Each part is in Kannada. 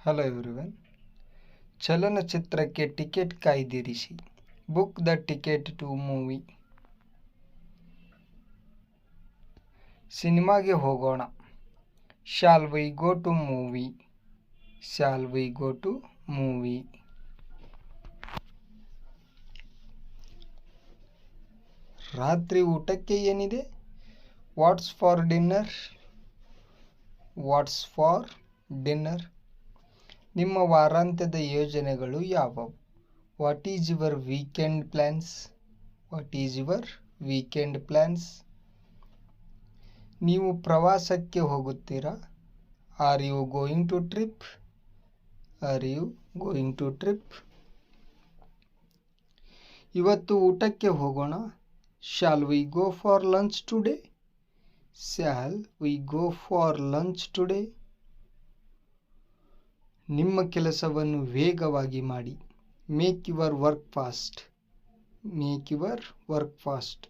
Hello everyone. ಚಲನಚಿತ್ರಕ್ಕೆ ಟಿಕೆಟ್ ಕಾಯ್ದಿರಿಸಿ. Book the ticket to movie. ಸಿನಿಮಾಗೆ ಹೋಗೋಣ. Shall we go to movie? Shall we go to movie? ರಾತ್ರಿ ಊಟಕ್ಕೆ ಏನಿದೆ? What's for dinner? What's for dinner? ನಿಮ್ಮ ವಾರಾಂತ್ಯದ ಯೋಜನೆಗಳು ಯಾವುವು? What is your weekend plans? What is your weekend plans? ನೀವು ಪ್ರವಾಸಕ್ಕೆ ಹೋಗುತ್ತೀರಾ? Are you going to trip? Are you going to trip? ಇವತ್ತು ಊಟಕ್ಕೆ ಹೋಗೋಣ. Shall we go for lunch today? Shall we go for lunch today? ನಿಮ್ಮ ಕೆಲಸವನ್ನು ವೇಗವಾಗಿ ಮಾಡಿ. Make your work fast. Make your work fast.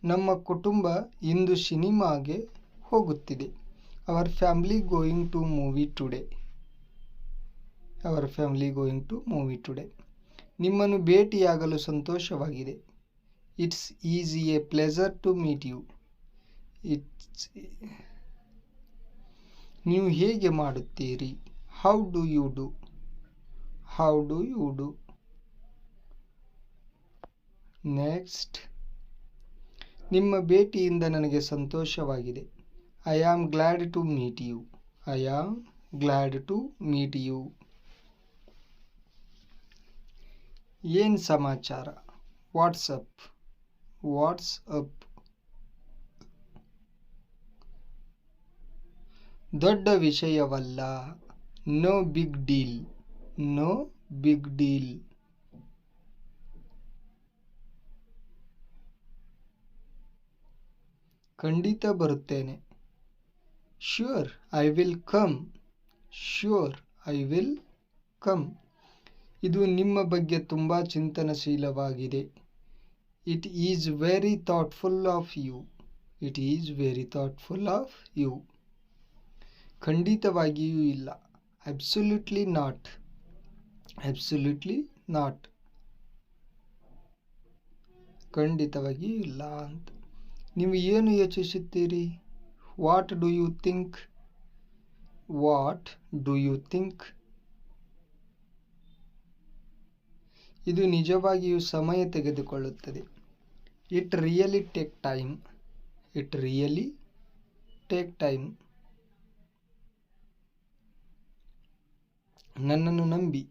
ನಮ್ಮ ಕುಟುಂಬ ಇಂದು ಸಿನಿಮಾಗೆ ಹೋಗುತ್ತಿದೆ. Our family going to movie today. Our family going to movie today. ನಿಮ್ಮನ್ನು ಭೇಟಿಯಾಗಲು ಸಂತೋಷವಾಗಿದೆ. It's is a pleasure to meet you. ನೀವು ಹೇಗೆ ಮಾಡುತ್ತೀರಿ? How do you do? How do you do? Next. ನಿಮ್ಮ ಭೇಟಿಯಿಂದ ನನಗೆ ಸಂತೋಷವಾಗಿದೆ. I am glad to meet you. I am glad to meet you. ಏನು ಸಮಾಚಾರ? ವಾಟ್ಸಪ್. What's up? ದೊಡ್ಡ ವಿಷಯವಲ್ಲ. No big deal. No big deal. ಖಂಡಿತ ಬರುತ್ತೇನೆ. Sure I will come. Sure I will come. ಇದು ನಿಮ್ಮ ಬಗ್ಗೆ ತುಂಬ ಚಿಂತನಶೀಲವಾಗಿದೆ. It is very thoughtful of you. It is very thoughtful of you. ಖಂಡಿತವಾಗಿಯೂ ಇಲ್ಲ. Absolutely not. Absolutely not. ಖಂಡಿತವಾಗಿಯೂ ಇಲ್ಲ ಅಂತ. ನೀವು ಏನು ಯೋಚಿಸುತ್ತೀರಿ? What do you think? What do you think? ಇದು ನಿಜವಾಗಿಯೂ ಸಮಯ ತೆಗೆದುಕೊಳ್ಳುತ್ತದೆ. It really take time. It really take time. ನನ್ನನ್ನು ನಂಬಿ.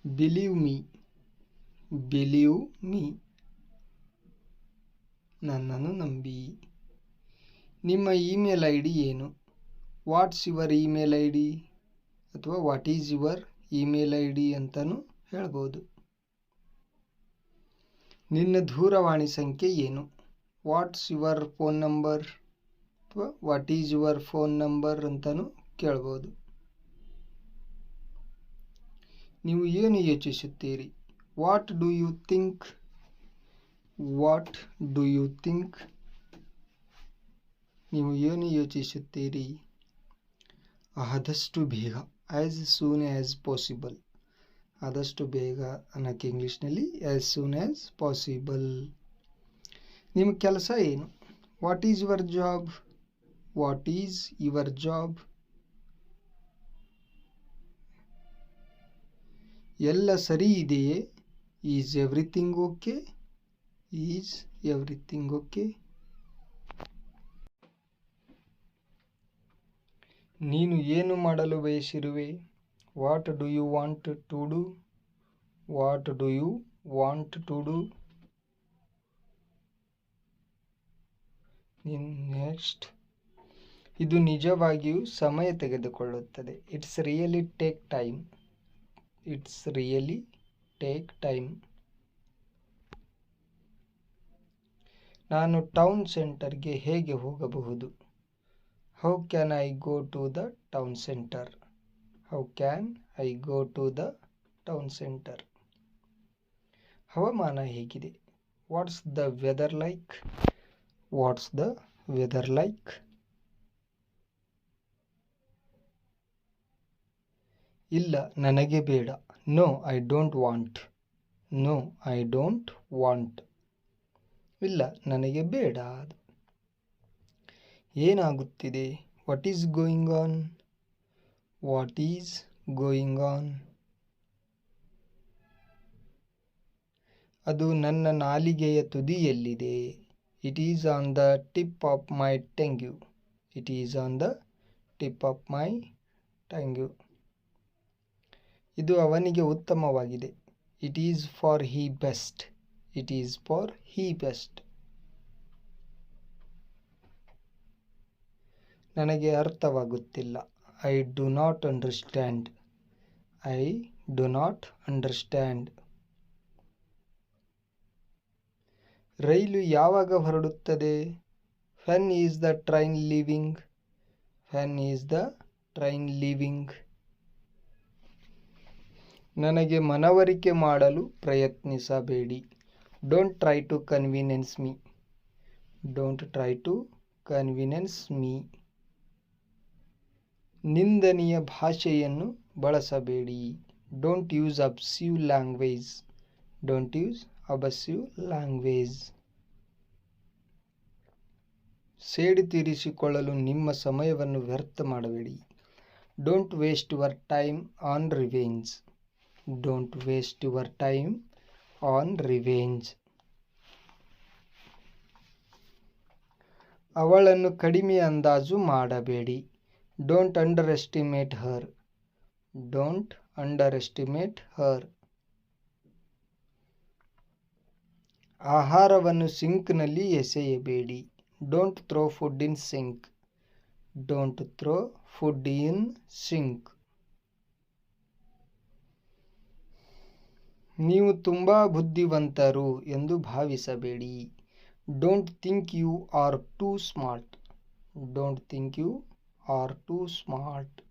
Believe me. Believe me. ನನ್ನನ್ನು ನಂಬಿ. ನಿಮ್ಮ ಇಮೇಲ್ ಐ ಡಿ ಏನು? What's your email I D ಅಥವಾ what is your email I D ಅಂತಲೂ ಹೇಳ್ಬೋದು. ನಿನ್ನ ದೂರವಾಣಿ ಸಂಖ್ಯೆ ಏನು? ವಾಟ್ಸ್ ಯುವರ್ ಫೋನ್ ನಂಬರ್ ಅಥವಾ what is your phone number ಅಂತಲೂ ಕೇಳ್ಬೋದು. ನೀವು ಏನು ಯೋಚಿಸುತ್ತೀರಿ? What do you think? What do you think? ನೀವು ಏನು ಯೋಚಿಸುತ್ತೀರಿ? ಆದಷ್ಟು ಬೇಗ. As soon as possible. ಆದಷ್ಟು ಬೇಗ ಅನ್ನೋಕ್ಕೆ ಇಂಗ್ಲೀಷ್ನಲ್ಲಿ ಆ್ಯಸ್ ಸೂನ್ ಆ್ಯಸ್ ಪಾಸಿಬಲ್. ನಿಮ್ಮ ಕೆಲಸ ಏನು? What is your job? What is your job? ಎಲ್ಲ ಸರಿ ಇದೆಯೇ? Is everything okay? Is everything okay? ನೀನು ಏನು ಮಾಡಲು ಬಯಸಿರುವೆ? What do you want to do? What do you want to do? Next. ಇದು ನಿಜವಾಗಿಯೂ ಸಮಯ ತೆಗೆದುಕೊಳ್ಳುತ್ತದೆ. It's really take time. It's really take time. ನಾನು ಟೌನ್ ಸೆಂಟರ್ಗೆ ಹೇಗೆ ಹೋಗಬಹುದು? How can I go to the town centre? How can I go to the town centre? ಹವಾಮಾನ ಹೇಗಿದೆ? What's the weather like? What's the weather like? ಇಲ್ಲ ನನಗೆ ಬೇಡ. No I don't want. No I don't want. ಇಲ್ಲ ನನಗೆ ಬೇಡ. ಏನಾಗುತ್ತಿದೆ? What is going on? What is going on? ಅದು ನನ್ನ ನಾಲಿಗೆಯ ತುದಿಯಲ್ಲಿದೆ. It is on the tip of my tongue. It is on the tip of my tongue. ಇದು ಅವನಿಗೆ ಉತ್ತಮವಾಗಿದೆ. It is for he best. It is for he best. ನನಗೆ ಅರ್ಥವಾಗುತ್ತಿಲ್ಲ. I do not understand. I do not understand. ರೈಲು ಯಾವಾಗ ಹೊರಡುತ್ತದೆ? When is the train leaving? When is the train leaving? ನನಗೆ ಮನವರಿಕೆ ಮಾಡಲು ಪ್ರಯತ್ನಿಸಬೇಡಿ. Don't try to convenience me. Don't try to convenience me. ನಿಂದನೀಯ ಭಾಷೆಯನ್ನು ಬಳಸಬೇಡಿ. Don't use abusive language. Don't use abusive language. ಸೇಡು ತೀರಿಸಿಕೊಳ್ಳಲು ನಿಮ್ಮ ಸಮಯವನ್ನು ವ್ಯರ್ಥ ಮಾಡಬೇಡಿ. Don't waste your time on revenge. Don't waste your time on revenge. ಅವಳನ್ನು ಕಡಿಮೆ ಅಂದಾಜು ಮಾಡಬೇಡಿ. Don't underestimate Har. Don't underestimate her. ಆಹಾರವನ್ನು ಸಿಂಕ್ನಲ್ಲಿ ಎಸೆಯಬೇಡಿ. Don't throw food in sink. Don't throw food in sink. ನೀವು ತುಂಬ ಬುದ್ಧಿವಂತರು ಎಂದು ಭಾವಿಸಬೇಡಿ. Don't think you are too smart. Don't think you are too smart.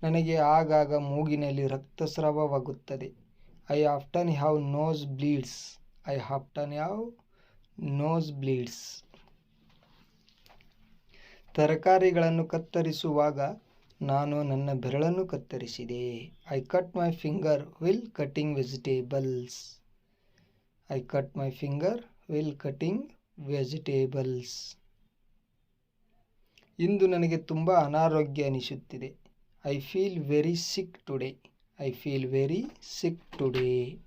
ನನಗೆ ಆಗಾಗ ಮೂಗಿನಲ್ಲಿ ರಕ್ತಸ್ರಾವವಾಗುತ್ತದೆ. I often have nose bleeds. I often have nose bleeds. ತರಕಾರಿಗಳನ್ನು ಕತ್ತರಿಸುವಾಗ ನಾನು ನನ್ನ ಬೆರಳನ್ನು ಕತ್ತರಿಸಿದೆ. I cut my finger will cutting vegetables. I cut my finger will cutting vegetables. ಇಂದು ನನಗೆ ತುಂಬ ಅನಾರೋಗ್ಯ ಅನಿಸುತ್ತಿದೆ. I feel very sick today. I feel very sick today.